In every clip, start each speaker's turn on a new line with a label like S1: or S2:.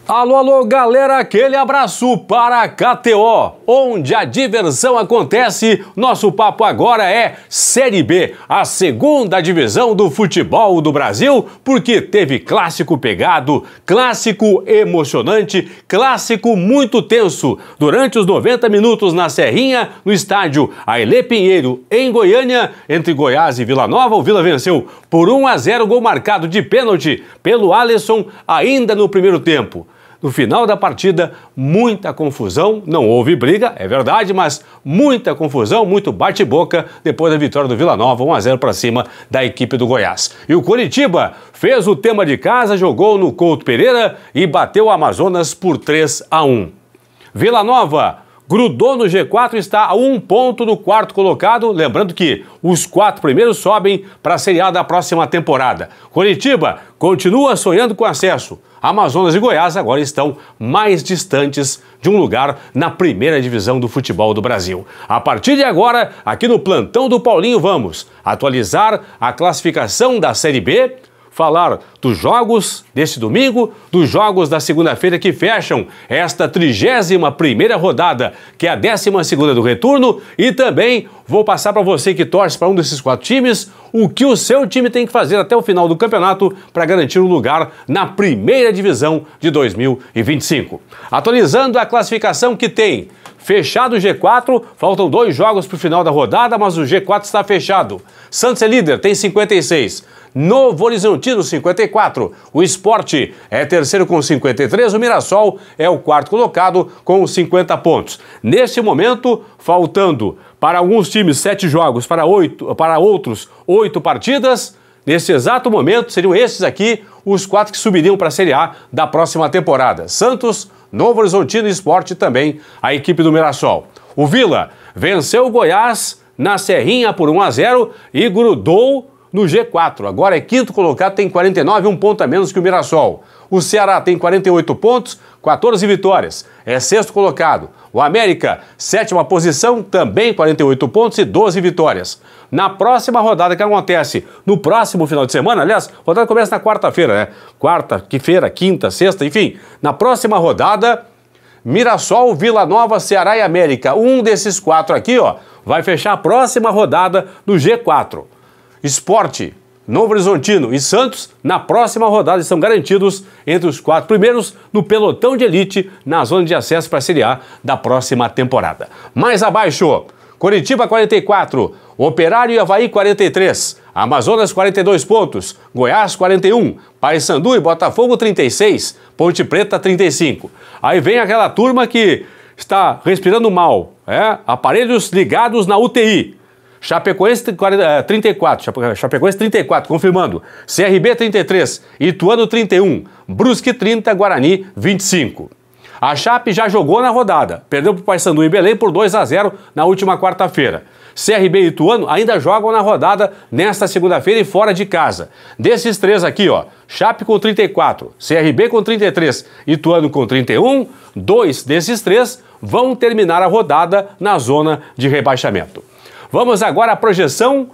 S1: Alô, alô, galera, aquele abraço para a KTO, onde a diversão acontece. Nosso papo agora é Série B, a segunda divisão do futebol do Brasil, porque teve clássico pegado, clássico emocionante, clássico muito tenso. Durante os 90 minutos na Serrinha, no estádio Ailê Pinheiro, em Goiânia, entre Goiás e Vila Nova, o Vila venceu por 1-0, gol marcado de pênalti pelo Alisson ainda no primeiro tempo. No final da partida, muita confusão, não houve briga, é verdade, mas muita confusão, muito bate-boca depois da vitória do Vila Nova, 1-0 para cima da equipe do Goiás. E o Coritiba fez o tema de casa, jogou no Couto Pereira e bateu o Amazonas por 3-1. Vila Nova grudou no G4 e está a 1 ponto do quarto colocado, lembrando que os 4 primeiros sobem para a Série A da próxima temporada. Coritiba continua sonhando com acesso. Amazonas e Goiás agora estão mais distantes de um lugar na primeira divisão do futebol do Brasil. A partir de agora, aqui no Plantão do Paulinho, vamos atualizar a classificação da Série B, falar dos jogos deste domingo, dos jogos da segunda-feira que fecham esta 31ª rodada, que é a 12ª do retorno, e também vou passar para você que torce para um desses 4 times o que o seu time tem que fazer até o final do campeonato para garantir um lugar na primeira divisão de 2025. Atualizando a classificação que tem fechado o G4, faltam 2 jogos para o final da rodada, mas o G4 está fechado. Santos é líder, tem 56. Novo Horizontino, 54. O Sport é terceiro com 53. O Mirassol é o quarto colocado com 50 pontos. Neste momento, faltando para alguns times 7 jogos, para outros 8 partidas. Nesse exato momento, seriam esses aqui os 4 que subiriam para a Série A da próxima temporada. Santos, Novo Horizontino e Sport, também a equipe do Mirassol. O Vila venceu o Goiás na Serrinha por 1-0 e grudou no G4. Agora é quinto colocado, tem 49, 1 ponto a menos que o Mirassol. O Ceará tem 48 pontos, 14 vitórias, é sexto colocado. O América, 7ª posição, também 48 pontos e 12 vitórias. Na próxima rodada que acontece no próximo final de semana, aliás, a rodada começa na quarta-feira, né? Quarta-feira, quinta, sexta, enfim. Na próxima rodada, Mirassol, Vila Nova, Ceará e América. Um desses 4 aqui, ó, vai fechar a próxima rodada do G4. Sport, Novo Horizontino e Santos, na próxima rodada, estão garantidos entre os 4 primeiros no pelotão de elite na zona de acesso para a Série A da próxima temporada. Mais abaixo, Coritiba 44, Operário e Avaí 43, Amazonas 42 pontos, Goiás 41, Paysandu e Botafogo 36, Ponte Preta 35. Aí vem aquela turma que está respirando mal, aparelhos ligados na UTI. Chapecoense 34, Chapecoense 34, confirmando. CRB 33, Ituano 31, Brusque 30, Guarani 25. A Chape já jogou na rodada, perdeu para o Paysandu em Belém por 2-0 na última quarta-feira. CRB e Ituano ainda jogam na rodada nesta segunda-feira e fora de casa. Desses 3 aqui, ó, Chape com 34, CRB com 33, Ituano com 31, 2 desses 3 vão terminar a rodada na zona de rebaixamento. Vamos agora à projeção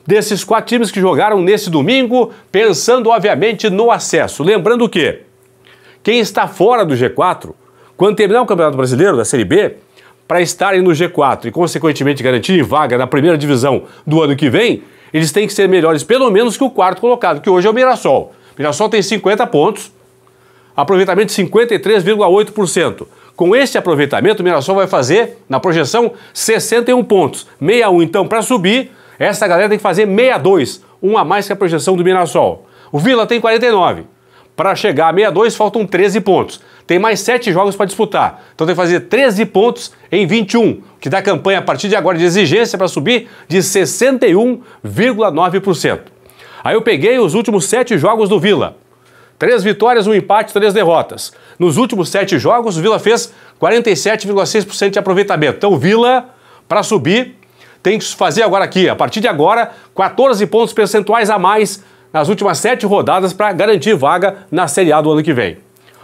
S1: desses 4 times que jogaram nesse domingo, pensando obviamente no acesso. Lembrando que quem está fora do G4, quando terminar o Campeonato Brasileiro da Série B, para estarem no G4 e consequentemente garantirem vaga na primeira divisão do ano que vem, eles têm que ser melhores pelo menos que o 4º colocado, que hoje é o Mirassol. O Mirassol tem 50 pontos, aproveitamento de 53,8%. Com esse aproveitamento, o Mirassol vai fazer, na projeção, 61 pontos. 61, então, para subir, essa galera tem que fazer 62, um a mais que a projeção do Mirassol. O Vila tem 49. Para chegar a 62, faltam 13 pontos. Tem mais 7 jogos para disputar. Então tem que fazer 13 pontos em 21, que dá campanha a partir de agora de exigência para subir de 61,9%. Aí eu peguei os últimos 7 jogos do Vila. 3 vitórias, 1 empate, 3 derrotas. Nos últimos 7 jogos, o Vila fez 47,6% de aproveitamento. Então o Vila, para subir, tem que fazer agora aqui, a partir de agora, 14 pontos percentuais a mais nas últimas 7 rodadas para garantir vaga na Série A do ano que vem.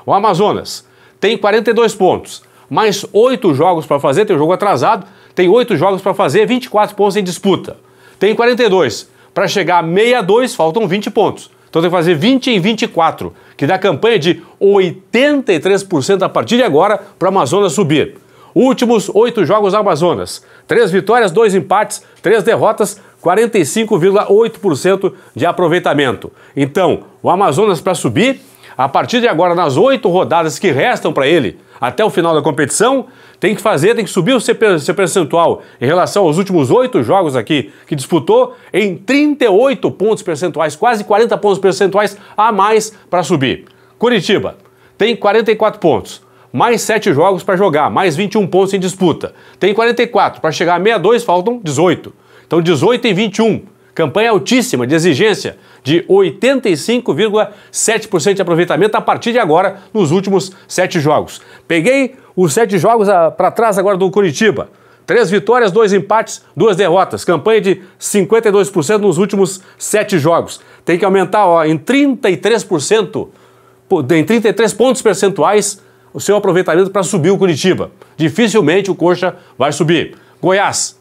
S1: O Amazonas tem 42 pontos, mais 8 jogos para fazer, tem um jogo atrasado, tem 8 jogos para fazer, 24 pontos em disputa. Tem 42. Para chegar a 62, faltam 20 pontos. Então tem que fazer 20 em 24, que dá campanha de 83% a partir de agora para o Amazonas subir. Últimos 8 jogos do Amazonas. 3 vitórias, 2 empates, 3 derrotas, 45,8% de aproveitamento. Então, o Amazonas para subir, a partir de agora, nas 8 rodadas que restam para ele, até o final da competição, tem que subir o seu percentual em relação aos últimos 8 jogos aqui que disputou em 38 pontos percentuais, quase 40 pontos percentuais a mais para subir. Curitiba tem 44 pontos, mais 7 jogos para jogar, mais 21 pontos em disputa. Tem 44, para chegar a 62 faltam 18. Então 18 em 21. Campanha altíssima de exigência de 85,7% de aproveitamento a partir de agora nos últimos 7 jogos. Peguei os 7 jogos para trás agora do Curitiba. 3 vitórias, 2 empates, 2 derrotas. Campanha de 52% nos últimos 7 jogos. Tem que aumentar em 33%, em 33 pontos percentuais o seu aproveitamento para subir o Curitiba. Dificilmente o Coxa vai subir. Goiás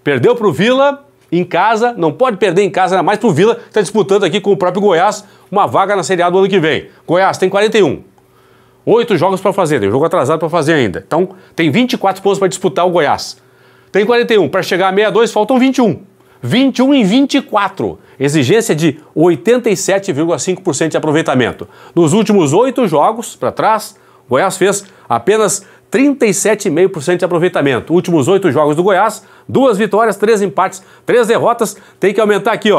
S1: perdeu para o Vila em casa, não pode perder em casa, ainda mais para o Vila, que está disputando aqui com o próprio Goiás uma vaga na Série A do ano que vem. Goiás tem 41. 8 jogos para fazer, tem jogo atrasado para fazer ainda. Então tem 24 pontos para disputar o Goiás. Tem 41, para chegar a 62 faltam 21. 21 em 24. Exigência de 87,5% de aproveitamento. Nos últimos 8 jogos para trás, o Goiás fez apenas 37,5% de aproveitamento. Últimos 8 jogos do Goiás, 2 vitórias, 3 empates, 3 derrotas. Tem que aumentar aqui,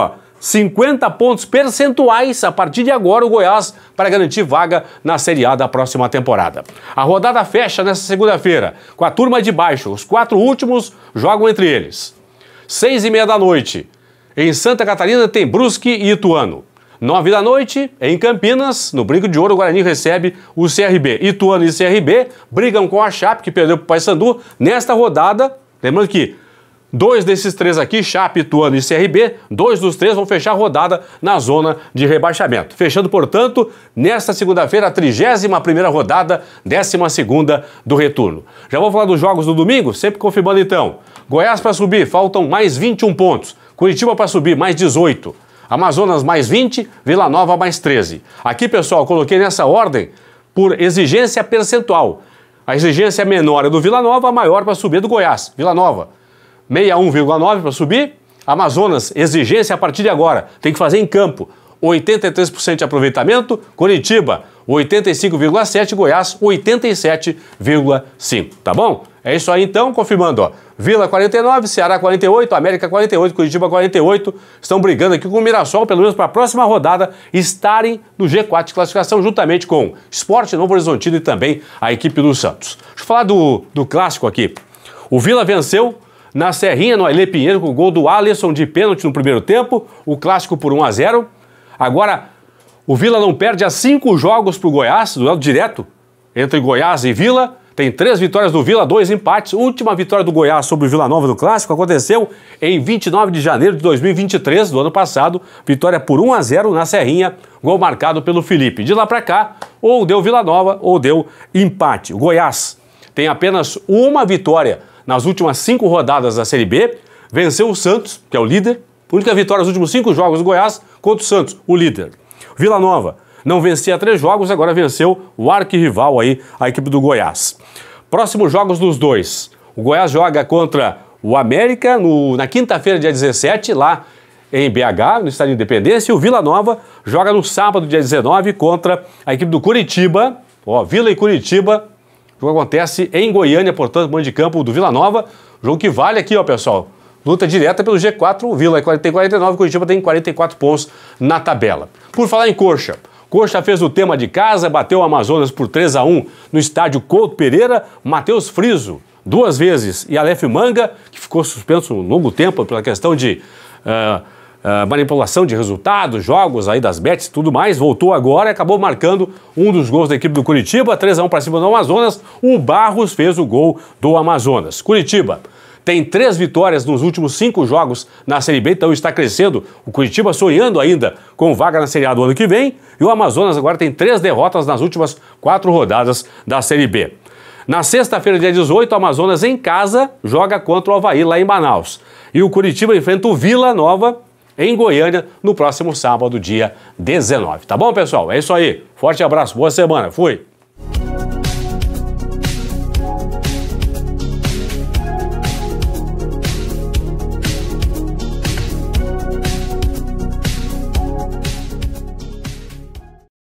S1: 50 pontos percentuais a partir de agora o Goiás para garantir vaga na Série A da próxima temporada. A rodada fecha nesta segunda-feira com a turma de baixo. Os 4 últimos jogam entre eles. 6h30 da noite. Em Santa Catarina tem Brusque e Ituano. 9 da noite, em Campinas, no Brinco de Ouro, o Guarani recebe o CRB. Ituano e CRB brigam com a Chape, que perdeu para o Paysandu, nesta rodada. Lembrando que 2 desses 3 aqui, Chape, Ituano e CRB, 2 dos 3 vão fechar a rodada na zona de rebaixamento. Fechando, portanto, nesta segunda-feira, a 31ª rodada, 12ª do retorno. Já vou falar dos jogos do domingo, sempre confirmando então. Goiás para subir, faltam mais 21 pontos. Curitiba para subir, mais 18. Amazonas mais 20, Vila Nova mais 13. Aqui, pessoal, coloquei nessa ordem por exigência percentual. A exigência menor é do Vila Nova, a maior para subir é do Goiás. Vila Nova, 61,9 para subir. Amazonas, exigência a partir de agora. Tem que fazer em campo. 83% de aproveitamento. Curitiba, 85,7%. Goiás, 87,5%. Tá bom? É isso aí então, confirmando, Vila 49, Ceará 48, América 48, Curitiba 48, estão brigando aqui com o Mirassol, pelo menos para a próxima rodada, estarem no G4 de classificação, juntamente com Sport, Novo Horizontino e também a equipe do Santos. Deixa eu falar do clássico aqui. O Vila venceu na Serrinha, no Ailê Pinheiro, com o gol do Alisson de pênalti no primeiro tempo, o clássico por 1-0. Agora, o Vila não perde há 5 jogos para o Goiás, duelo direto entre Goiás e Vila. Tem 3 vitórias do Vila, 2 empates. Última vitória do Goiás sobre o Vila Nova do Clássico aconteceu em 29 de janeiro de 2023, do ano passado. Vitória por 1-0 na Serrinha, gol marcado pelo Felipe. De lá para cá, ou deu Vila Nova ou deu empate. O Goiás tem apenas uma vitória nas últimas 5 rodadas da Série B. Venceu o Santos, que é o líder. Única vitória nos últimos 5 jogos do Goiás contra o Santos, o líder. Vila Nova não vencia 3 jogos, agora venceu o arquirrival aí, a equipe do Goiás. Próximos jogos dos dois. O Goiás joga contra o América na quinta-feira, dia 17, lá em BH, no Estádio Independência. E o Vila Nova joga no sábado, dia 19, contra a equipe do Curitiba. Vila e Curitiba. O jogo acontece em Goiânia, portanto, mando de campo do Vila Nova. Jogo que vale aqui, pessoal. Luta direta pelo G4. O Vila tem 49, o Curitiba tem 44 pontos na tabela. Por falar em Coxa. Coxa fez o tema de casa, bateu o Amazonas por 3-1 no estádio Couto Pereira. Matheus Friso, 2 vezes, e Aleph Manga, que ficou suspenso um longo tempo pela questão de manipulação de resultados, jogos aí das bets e tudo mais, voltou agora e acabou marcando um dos gols da equipe do Curitiba, 3-1 para cima do Amazonas. O Barros fez o gol do Amazonas. Curitiba tem 3 vitórias nos últimos 5 jogos na Série B, então está crescendo. O Curitiba sonhando ainda com vaga na Série A do ano que vem. E o Amazonas agora tem 3 derrotas nas últimas 4 rodadas da Série B. Na sexta-feira, dia 18, o Amazonas em casa joga contra o Avaí lá em Manaus. E o Curitiba enfrenta o Vila Nova em Goiânia, no próximo sábado, dia 19. Tá bom, pessoal? É isso aí. Forte abraço, boa semana. Fui!